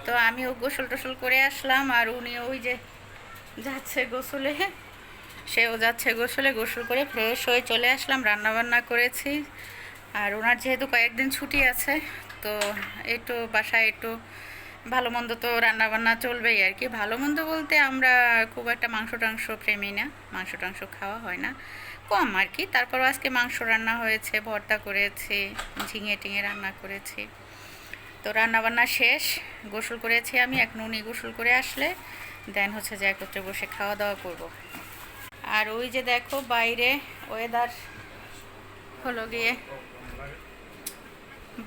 তো আমিও গোসল টোসল করে আসলাম, আর উনি ওই যে যাচ্ছে গোসলে, সেও যাচ্ছে গোসলে, গোসল করে ফ্রেশ হয়ে চলে আসলাম, রান্না বান্না করেছি। আর ওনার যেহেতু কয়েকদিন ছুটি আছে, তো একটু বাসায় একটু ভালো মন্দ তো রান্না বান্না চলবেই আর কি। ভালো মন্দ বলতে আমরা খুব একটা মাংস টাংস প্রেমী না, মাংস টাংস খাওয়া হয় না, কম আর কি। তারপরও আজকে মাংস রান্না হয়েছে, ভর্তা করেছি, ঝিঙে টিঙে রান্না করেছি। তো রান্না বান্না শেষ, গোসল করেছি আমি, এখন উনি গোসল করে আসলে দেন হচ্ছে যে একত্রে বসে খাওয়া দাওয়া করব। আর ওই যে দেখো বাইরে ওয়েদার হলো গিয়ে,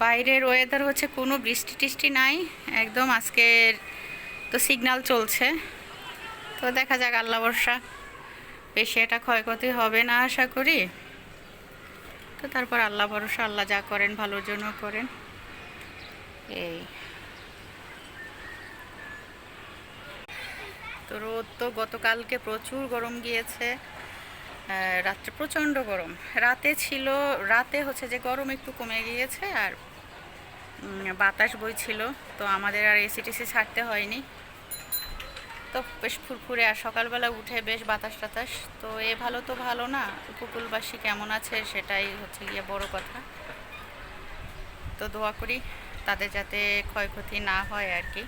বাইরের ওয়েদার হচ্ছে কোনো বৃষ্টি টিষ্টি নাই একদম। আজকের তো সিগন্যাল চলছে, তো দেখা যাক, আল্লাহ ভরসা। বেশি এটা ক্ষয়ক্ষতি হবে না আশা করি। তো তারপর আল্লাহ ভরসা, আল্লাহ যা করেন ভালোর জন্য করেন। এই তো রোদ তো গতকালকে প্রচুর গরম গিয়েছে, রাত্রে প্রচণ্ড গরম। রাতে ছিল, রাতে হচ্ছে যে গরম একটু কমে গিয়েছে, আর বাতাস বইছিল, তো আমাদের আর এসি টেসি ছাড়তে হয়নি। তো বেশ ফুরফুরে, আর সকালবেলা উঠে বেশ বাতাস টাতাস। তো এ ভালো তো ভালো না, উপকূলবাসী কেমন আছে সেটাই হচ্ছে গিয়ে বড় কথা। তো দোয়া করি তাদের যাতে ক্ষয়ক্ষতি না হয় আর কি।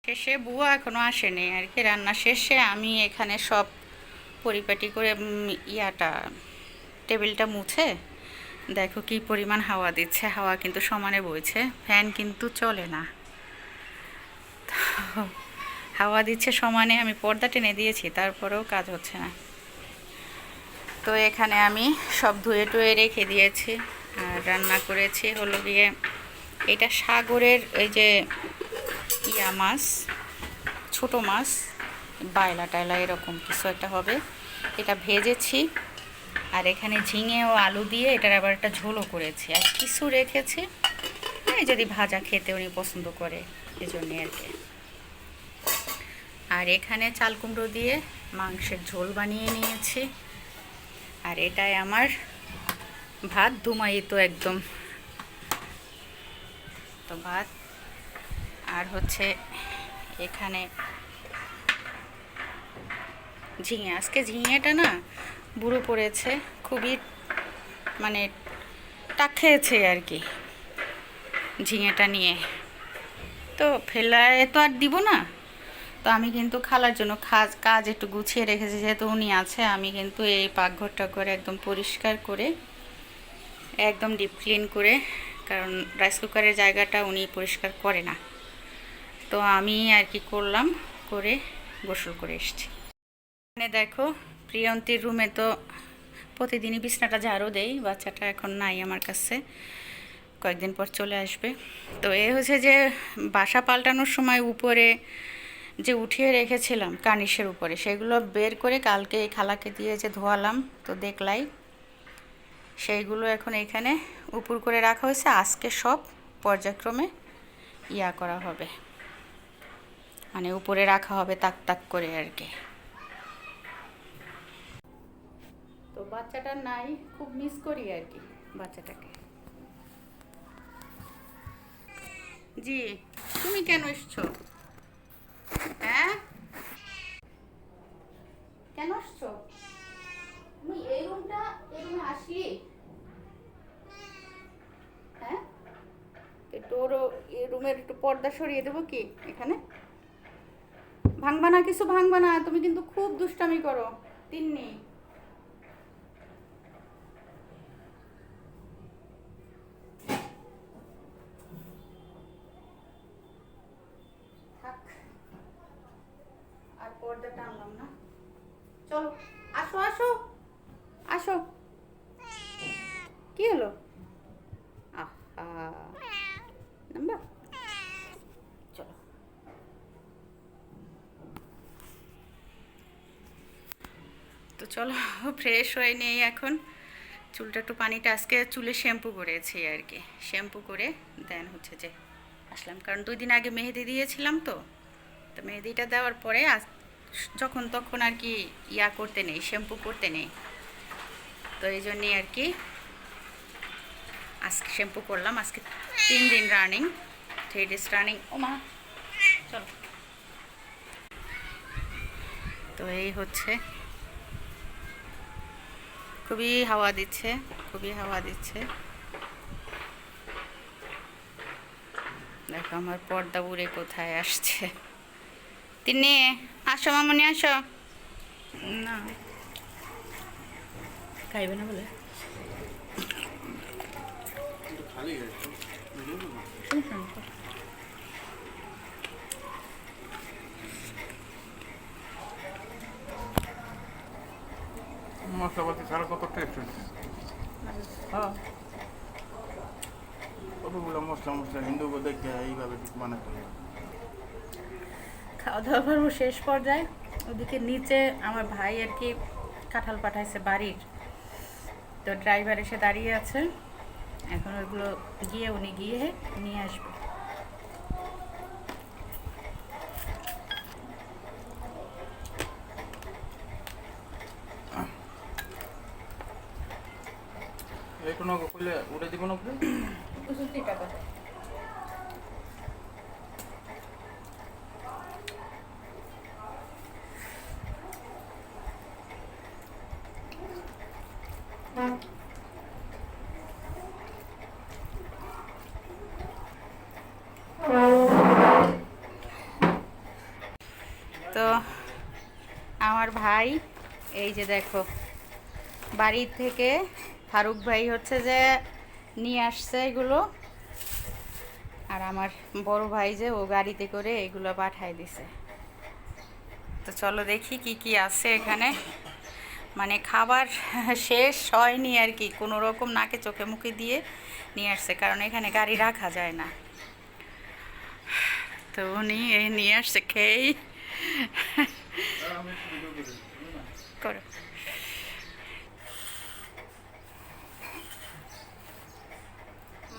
শেষে বুয়া এখনো আসেনি আর কি। রান্না শেষে আমি এখানে সব পরিপাটি করে ইয়াটা টেবিলটা মুছে, দেখো কি পরিমাণ হাওয়া দিচ্ছে। হাওয়া কিন্তু সমানে বইছে, ফ্যান কিন্তু চলে না, হাওয়া দিচ্ছে সমানে। আমি পর্দা টেনে দিয়েছি, তারপরেও কাজ হচ্ছে না। তো এখানে আমি সব ধুয়ে টুয়ে রেখে দিয়েছি, আর রান্না করেছি হলো গিয়ে এটা সাগরের এই যে ইয়া মাছ, ছোটো মাছ, বায়লা টায়লা এরকম কিছু একটা হবে, এটা ভেজেছি। আর এখানে ঝিঙে ও আলু দিয়ে এটার আবার একটা ঝোলও করেছি, আর কিছু রেখেছি এই যদি ভাজা খেতে উনি পছন্দ করে এজন্যে আর কি। আর এখানে চাল কুমড়ো দিয়ে মাংসের ঝোল বানিয়ে নিয়েছি। আর এটাই আমার ভাত, ধুমায়িত একদম। তো ভাত, আর হচ্ছে এখানে ঝিঙে, আজকে ঝিঙেটা না বুড়ো পড়েছে, খুবই মানে টাক খেয়েছে আর কি ঝিঙেটা নিয়ে। তো ফেলায় তো আর দিব না, তো আমি কিন্তু খালার জন্য কাজ একটু গুছিয়ে রেখেছি, যেহেতু উনি আছে। আমি কিন্তু এই পাকঘরটা করে একদম পরিষ্কার করে, একদম ডিপ ক্লিন করে, কারণ রাইস কুকারের জায়গাটা উনি পরিষ্কার করে না। তো আমি আর কি করলাম, করে গোসল করে এসেছি। এখানে দেখো প্রিয়ন্তীর রুমে তো প্রতিদিনই বিছনাটা ঝাড়ু দেই, বাচ্চাটা এখন নাই আমার কাছে, কয়েকদিন পর চলে আসবে। তো এ হচ্ছে যে বাসা পাল্টানোর সময় উপরে যে উঠিয়ে রেখেছিলাম কার্নিশের উপরে, সেগুলো বের করে কালকে এই খালাকে দিয়ে যে ধোয়ালাম, তো দেখলাই সেইগুলো এখন এখানে উপর করে রাখা হয়েছে। আজকে সব পর্যায়ক্রমে ইয়া করা হবে, মানে উপরে রাখা হবে তাক তাক করে আর কি। তো বাচ্চাটা নাই, খুব মিস করি আর কি বাচ্চাটাকে। জি, তুমি কেন এসছো? হ্যাঁ, কেন আসছো? তুমি এই রুমটা, এই রুমে আসলি? হ্যাঁ, একটু ওরও এই রুমের একটু পর্দা সরিয়ে দেবো কি এখানে? ভাঙবা না, কিছু ভাঙবা না, তুমি কিন্তু খুব দুষ্টামি করো তিন্নি। থাক, আর পর্দাটা আনলাম না। চলো, আসো আসো আসো। কি হলো? আহা, নাম্বা, চলো। তো চলো ফ্রেশ হয়ে নেই এখন, চুলটা একটু পানিটা আজকে চুলে শ্যাম্পু করেছি আর কি, শ্যাম্পু করে দেন হচ্ছে যে আসলাম, কারণ 2 দিন আগে মেহেদি দিয়েছিলাম তো, তো মেহেদিটা দেওয়ার পরে যখন তখন আর কি ইয়া করতে নেই, শ্যাম্পু করতে নেই, তো এই জন্যই আর কি আজকে শ্যাম্পু করলাম। আজকে 3 দিন রানিং, 3 days রানিং। ও মা চলো, তো এই হচ্ছে, খুবই হাওয়া দিচ্ছে, খুবই হাওয়া দিচ্ছে। দেখো আমার পর্দা উড়ে কোথায় আসছে। তিনি আসো মামনি আসো। না খাইবে না বলে মশলাপাতি ছাড়া কত টেস্ট হচ্ছে। হ্যাঁ, কতগুলো মশলা মশলা হিন্দুকে দেখে এইভাবে বানাতে হবে। খাওয়া দাওয়া করবো শেষ পর্যায়ে। ওদিকে নিচে আমার ভাই আর কি কাঁঠাল পাঠাইছে বাড়ির, তো ড্রাইভার এসে দাঁড়িয়ে আছে, এখন ওইগুলো গিয়ে উনি গিয়ে নিয়ে আসবে। একটু নৌকো করলে উঠে দিব না উপরে। 65 টাকা। তো আমার ভাই এই যে দেখো বাড়ির থেকে ফারুক ভাই হচ্ছে যে নিয়ে আসছে এগুলো, আর আমার বড় ভাই যে ও গাড়িতে করে এগুলো পাঠাই দিছে। তো চলো দেখি কি কি আছে এখানে, মানে খাবার শেষ হয়নি আর কি, কোনো রকম নাকে চোখে মুখে দিয়ে নিয়ে আসছে, কারণ এখানে গাড়ি রাখা যায় না। তো উনি এই নিয়ে আসছে, খেয়েই করো।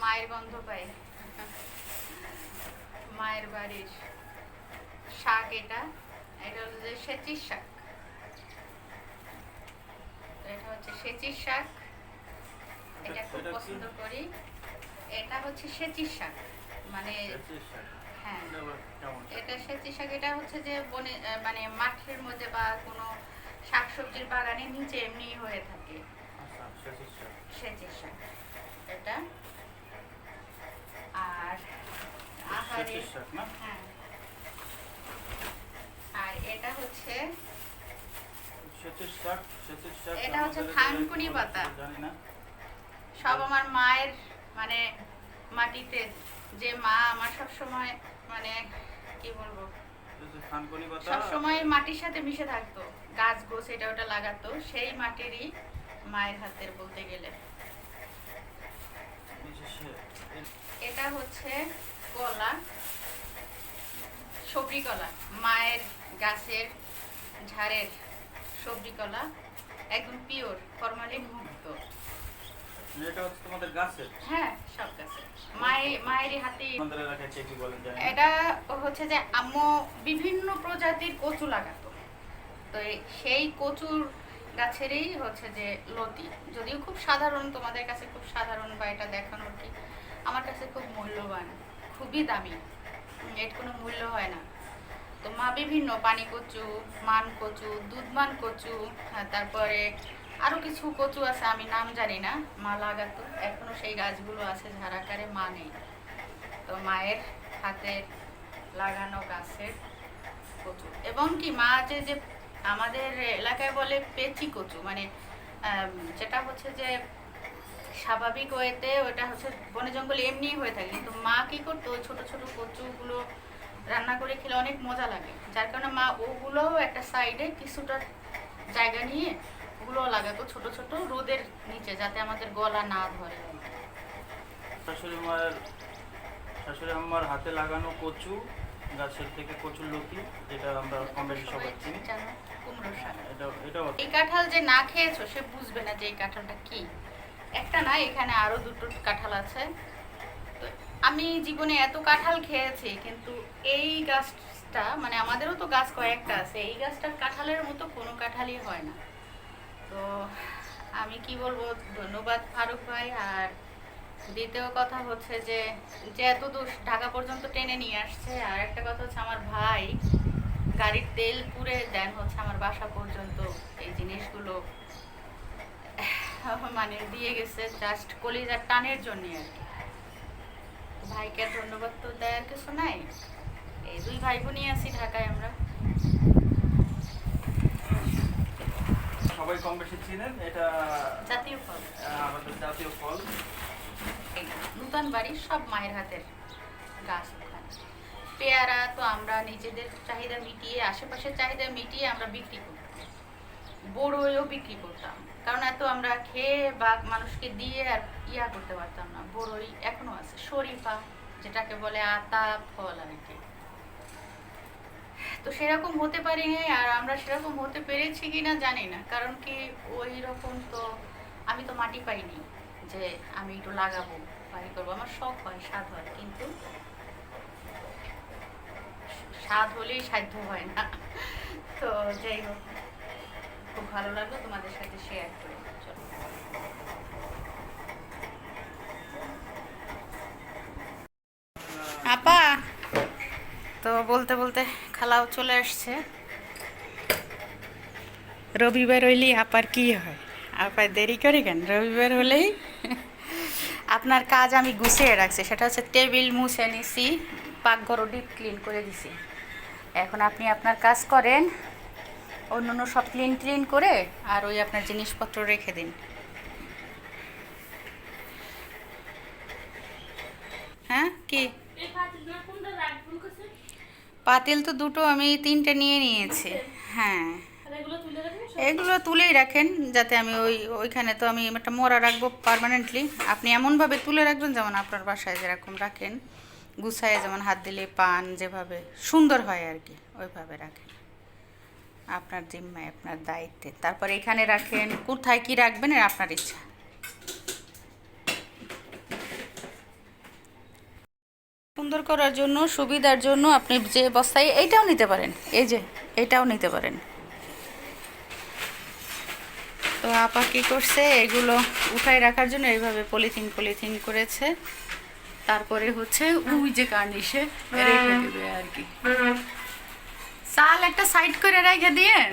মায়ের গন্ধ পাই, মায়ের বাড়ির শাক। এটা এটা হচ্ছে সেচির শাক, এটা হচ্ছে সেচির শাক, এটা খুব পছন্দ করি। এটা হচ্ছে সেচির শাক, মানে হ্যাঁ এটা সেচির শাক। এটা হচ্ছে যে বনে মানে মাঠের মধ্যে বা কোনো শাকসবজির বাগানের নিচে এমনি হয়ে থাকে সেচির শাক এটা। আর আহারে হ্যাঁ, আর এটা হচ্ছে এটা হচ্ছে থানকুনি পাতা। সব আমার মায়ের মানে মাটিতে, যে মা আমার সব সময় মানে কি বলবো সব সময় মাটির সাথে মিশে থাকতো, গাছ গোছ এটা ওটা লাগাতো, সেই মাটিরই মায়ের হাতের বলতে গেলে। এটা হচ্ছে কলা, সবরি কলা, মায়ের গাছের ঝাড়ের সবরি কলা, একদম পিওর ফরমালিন মুক্ত। এটা হচ্ছে তোমাদের গাছের? হ্যাঁ সব গাছের, মায়েরই হাতে। আমাদের এলাকায় কি বলেন জানি না। এটা হচ্ছে যে আম্মু বিভিন্ন প্রজাতির কচু লাগাতো, তো সেই কচুর গাছেরই হচ্ছে যে লতি, যদিও খুব সাধারণ, তোমাদের কাছে খুব সাধারণ বা এটা দেখানোর কি, আমার কাছে খুব মূল্যবান, খুবই দামি, এর কোনো মূল্য হয় না। তো মা বিভিন্ন পানি কচু, মান কচু, দুধমান কচু, তারপরে আরও কিছু কচু আছে আমি নাম জানি না, মা লাগাতো, এখনো সেই গাছগুলো আছে, ঝাড়াকারে মা নেই। তো মায়ের হাতের লাগানো গাছের কচু, এবং কি মা যে আমাদের এলাকায় বলে পেঁচি কচু, মানে যেটা হচ্ছে যে স্বাভাবিক ওয়েতে ওটা হচ্ছে বনে জঙ্গলে এমনিই হয়ে থাকে, কিন্তু মা কি করতো ওই ছোটো ছোটো কচুগুলো রান্না করে খেলে অনেক মজা লাগে, যার কারণে মা ওগুলোও একটা সাইডে কিছুটা জায়গা নিয়ে ওগুলোও লাগাতো ছোট ছোট রোদের নিচে, যাতে আমাদের গলা না ধরে। শাশুড়ি আমার হাতে লাগানো কচু, গাছের থেকে কচুর লতি, যেটা আমরা কম বেশি সবাই চিনি, কুমড়োর শাক। এটা এই কাঁঠাল যে না খেয়েছো সে বুঝবে না যে এই কাঁঠালটা কি। একটা না, এখানে আরও দুটো কাঁঠাল আছে। তো আমি জীবনে এত কাঁঠাল খেয়েছি, কিন্তু এই গাছটা মানে আমাদেরও তো গাছ কয়েকটা আছে, এই গাছটার কাঁঠালের মতো কোনো কাঁঠালই হয় না। তো আমি কি বলবো, ধন্যবাদ ফারুক ভাই। আর দ্বিতীয় কথা হচ্ছে যে যে এত দূর ঢাকা পর্যন্ত টেনে নিয়ে আসছে। আর একটা কথা হচ্ছে আমার ভাই গাড়ির তেল পুড়ে দেন হচ্ছে আমার বাসা পর্যন্ত এই জিনিসগুলো মানে দিয়ে গেছে, জাস্ট কলিজার টানের জন্য আর কি। ভাইকে ধন্যবাদ তো দেওয়ার কিছু নাই। এই দুই ভাই বোনই আছি ঢাকায় আমরা। সবাই কম বেশি চিনেন, এটা জাতীয় ফল, আমাদের জাতীয় ফল। এই নূতন বাড়ির সব মায়ের হাতের গাছ ওখানে। পেয়ারা তো আমরা নিজেদের চাহিদা মিটিয়ে, আশেপাশের চাহিদা মিটিয়ে আমরা বিক্রি করতাম, বড়ইও বিক্রি করতাম, কারণ এত আমরা খেয়ে বা মানুষকে দিয়ে আর ইয়া করতে পারতাম না। বড়ই এখনো আছে, শরীফা যেটাকে বলে আতা ফল আর কি। তো সেরকম হতে পারিনি, আর আমরা সেরকম হতে পেরেছি কিনা জানি না, কারণ কি ওই রকম তো আমি তো মাটি পাইনি যে আমি একটু লাগাবো বাড়ি করবো। আমার শখ হয়, স্বাদ হয়, কিন্তু স্বাদ হলেই সাধ্য হয় না। তো যাই হোক, খুব ভালো লাগলো তোমাদের সাথে শেয়ার করে। চলো। আপা, তো বলতে বলতে খালাও চলে আসছে। রবিবার হইলেই আপার কি হয়, আপার দেরি করে কেন? রবিবার হলেই আপনার কাজ আমি গুছিয়ে রাখছি, সেটা হচ্ছে টেবিল মুছে নিছি, পাকঘরও ডিপ ক্লিন করে দিছি। এখন আপনি আপনার কাজ করেন, অন্য অন্য সব ক্লিন ক্লিন করে আর ওই আপনার জিনিসপত্র রেখে দিন। হ্যাঁ কি পাতিল তো দুটো, আমি তিনটে নিয়ে নিয়েছি। হ্যাঁ, এগুলো তুলেই রাখেন, যাতে আমি ওইখানে তো আমি একটা মোড়া রাখবো পার্মানেন্টলি। আপনি এমনভাবে তুলে রাখবেন যেমন আপনার বাসায় যেরকম রাখেন, গুছায় যেমন হাত দিলে পান যেভাবে সুন্দর হয় আর কি, ওইভাবে রাখেন। আপনার জিম্মায়, আপনার দায়িত্বে। তারপর এখানে রাখেন, কোথায় কি রাখবেন এর আপনার ইচ্ছা। সুন্দর করার জন্য, সুবিধার জন্য আপনি যে বস্তায় এইটাও নিতে পারেন, এই যে এইটাও নিতে পারেন। তো আপা কী করছে, এগুলো উঠায় রাখার জন্য এইভাবে পলিথিন পলিথিন করেছে। তারপরে হচ্ছে ওই যে কার্নিশে রেখে দেবে আর কি। চাল একটা সাইড করে রেখে দিয়েন।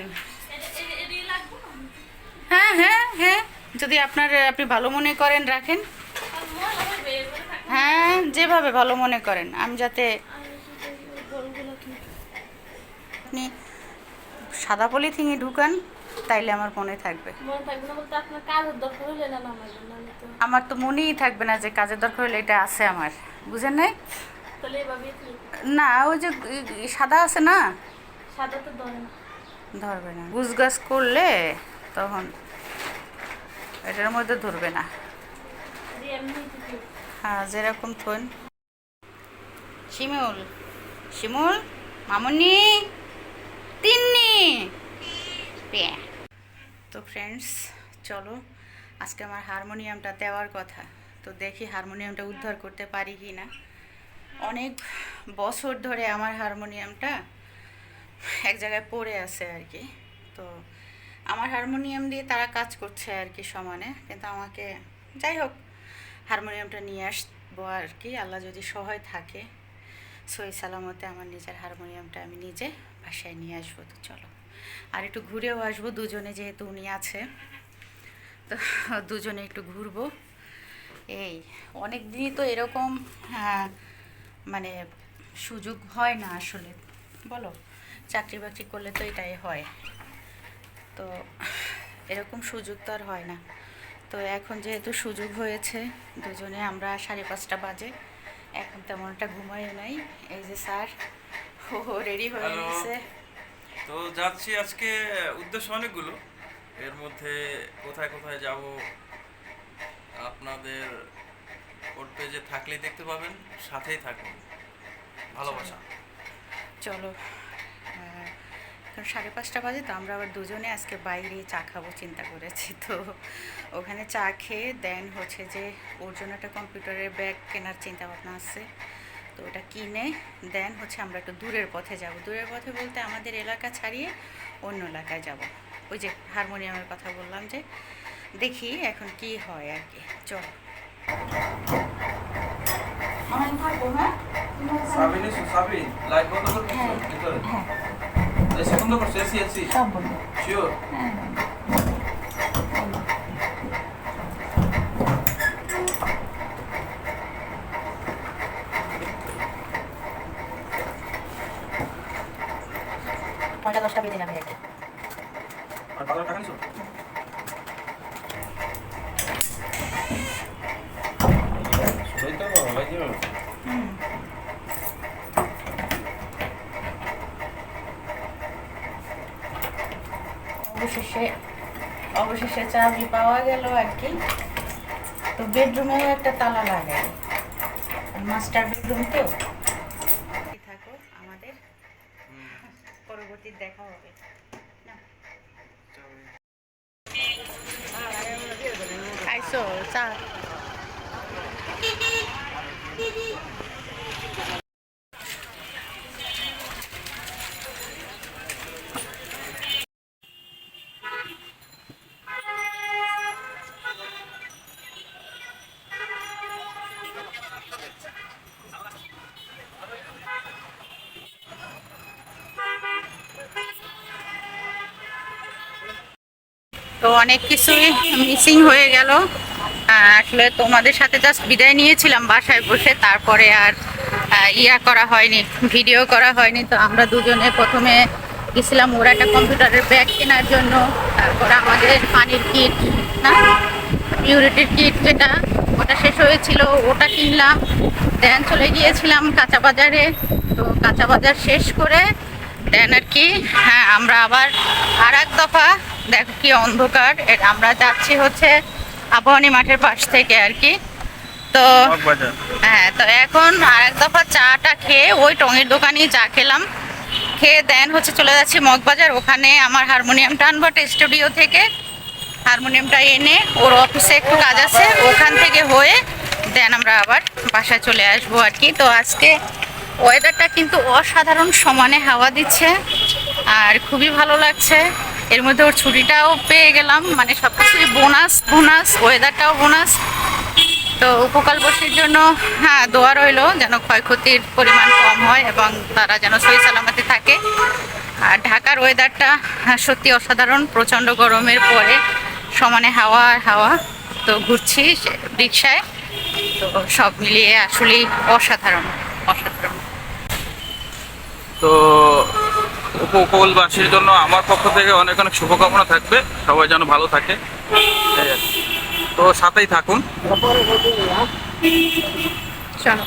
হ্যাঁ হ্যাঁ হ্যাঁ, যদি আপনি ভালো মনে করেন রাখেন। হ্যাঁ, যেভাবে ভালো মনে করেন। আমি যাতে আপনি সাদা পলিথিনে ঢুকান, তাইলে আমার মনে থাকবে। আমার তো মনেই থাকবে না যে কাজের দরকার হলে এটা আছে আমার, বুঝেন নাই? না, ওই যে সাদা আছে না, সাদা তো ধরবে না। গুছগাছ করলে তখন এটার মধ্যে ধরবে না। হ্যাঁ, যেরকম থন। শিমুল, শিমুল, মামুনি, তিন্নি। তো ফ্রেন্ডস, চলো, আজকে আমার হারমোনিয়ামটা দেওয়ার কথা, তো দেখি হারমোনিয়ামটা উদ্ধার করতে পারি কি না। অনেক বছর ধরে আমার হারমোনিয়ামটা এক জায়গায় পড়ে আছে আর কি। তো আমার হারমোনিয়াম দিয়ে তারা কাজ করছে আর কি সমানে, কিন্তু আমাকে, যাই হোক, হারমোনিয়ামটা নিয়ে আসবো আর কি, আল্লাহ যদি সহায় থাকে। সই সালামতে আমার নিজের হারমোনিয়ামটা আমি নিজে বাসায় নিয়ে আসবো। তো চলো, আর একটু ঘুরেও আসবো দুজনে, যেহেতু উনি আছে, তো দুজনে একটু ঘুরবো। এই অনেক দিনই তো এরকম মানে সুযোগ হয় না আসলে, বলো, চাকরি বাকরি করলে তো এটাই হয়, তো এরকম সুযোগ তো আর হয় না। তো এখন যেহেতু সুযোগ হয়েছে, দুজনে আমরা 5:30 বাজে, এখন তেমন একটা ঘুমাইও নাই। এই যে স্যার, ও রেডি হয়ে গেছে। তো যাচ্ছি আজকে, উদ্দেশ্য অনেকগুলো, এর মধ্যে কোথায় কোথায় যাব আপনাদের ওর পেজে থাকলেই দেখতে পাবেন, সাথেই থাকুন। ভালোবাসা। চলো, এখন 5:30 বাজে, তো আমরা আবার দুজনে আজকে বাইরে চা খাবো চিন্তা করেছি। তো ওখানে চা খেয়ে দেন হচ্ছে যে ওর জন্য একটা কম্পিউটারের ব্যাগ কেনার চিন্তা ভাবনা আছে। তো ওটা কিনে দেন হচ্ছে আমরা একটু দূরের পথে যাব। দূরের পথে বলতে আমাদের এলাকা ছাড়িয়ে অন্য এলাকায় যাব। ওই যে হারমোনিয়ামের কথা বললাম, যে দেখি এখন কি হয় আর কি। চল সাবিন এসো, সাবিন লাইট বন্ধ করছো ভিতরে? এসি বন্ধ করছো? এসি এসি সব বলবো। শিওর? নয়টা 10টা বেজে যাবে আর কি। আর বাজার টাকা নিছো? শুধুই তো ভাই দিও। অবশেষে চাবি পাওয়া গেল আর কি। তো বেডরুমেও একটা তালা লাগাই, মাস্টার বেডরুম তো। থাকো, আমাদের পরবর্তী দেখা হবে। খাইছো চা? তো অনেক কিছুই মিসিং হয়ে গেল। আসলে তোমাদের সাথে জাস্ট বিদায় নিয়েছিলাম বাসায় বসে, তারপরে আর ইয়া করা হয়নি, ভিডিও করা হয়নি। তো আমরা দুজনে প্রথমে গেছিলাম ওর একটা কম্পিউটারের ব্যাগ কেনার জন্য, তারপর আমাদের পানির কিট না, পিউরিটির কিট যেটা, ওটা শেষ হয়েছিল, ওটা কিনলাম। দেন চলে গিয়েছিলাম কাঁচা বাজারে। তো কাঁচা বাজার শেষ করে দেন আর কি হ্যাঁ আমরা আবার আর এক দফা, দেখো কি অন্ধকার, আমরা যাচ্ছি হচ্ছে আবাহনী মাঠের পাশ থেকে আর কি। তো হ্যাঁ, তো এখন আর এক দফা চাটা খেয়ে ওই টঙের দোকানেই চা খেলাম, খেয়ে দেন হচ্ছে চলে যাচ্ছি মগবাজার। ওখানে আমার হারমোনিয়ামটা আনবো স্টুডিও থেকে, হারমোনিয়ামটা এনে ওর অফিসে একটু কাজ আছে, ওখান থেকে হয়ে দেন আমরা আবার বাসায় চলে আসবো আর কি। তো আজকে ওয়েদারটা কিন্তু অসাধারণ সমানে হাওয়া দিচ্ছে আর খুবই ভালো লাগছে। এর মধ্যে ওর ছুটিটাও পেয়ে গেলাম, মানে সব কিছুই বোনাস বোনাস, ওয়েদারটাও বোনাস। তো উপকূলবাসীর জন্য হ্যাঁ দোয়া রইল যেন ক্ষয়ক্ষতির পরিমাণ কম হয় এবং তারা যেন সহি সালামতে থাকে। আর ঢাকার ওয়েদারটা সত্যি অসাধারণ, প্রচণ্ড গরমের পরে সমানে হাওয়া আর হাওয়া। তো ঘুরছি রিক্সায়, তো সব মিলিয়ে আসলেই অসাধারণ অসাধারণ। তো উপকূলবাসীর জন্য আমার পক্ষ থেকে অনেক অনেক শুভকামনা থাকবে, সবাই যেন ভালো থাকে। তো সাথেই থাকুন। চলো।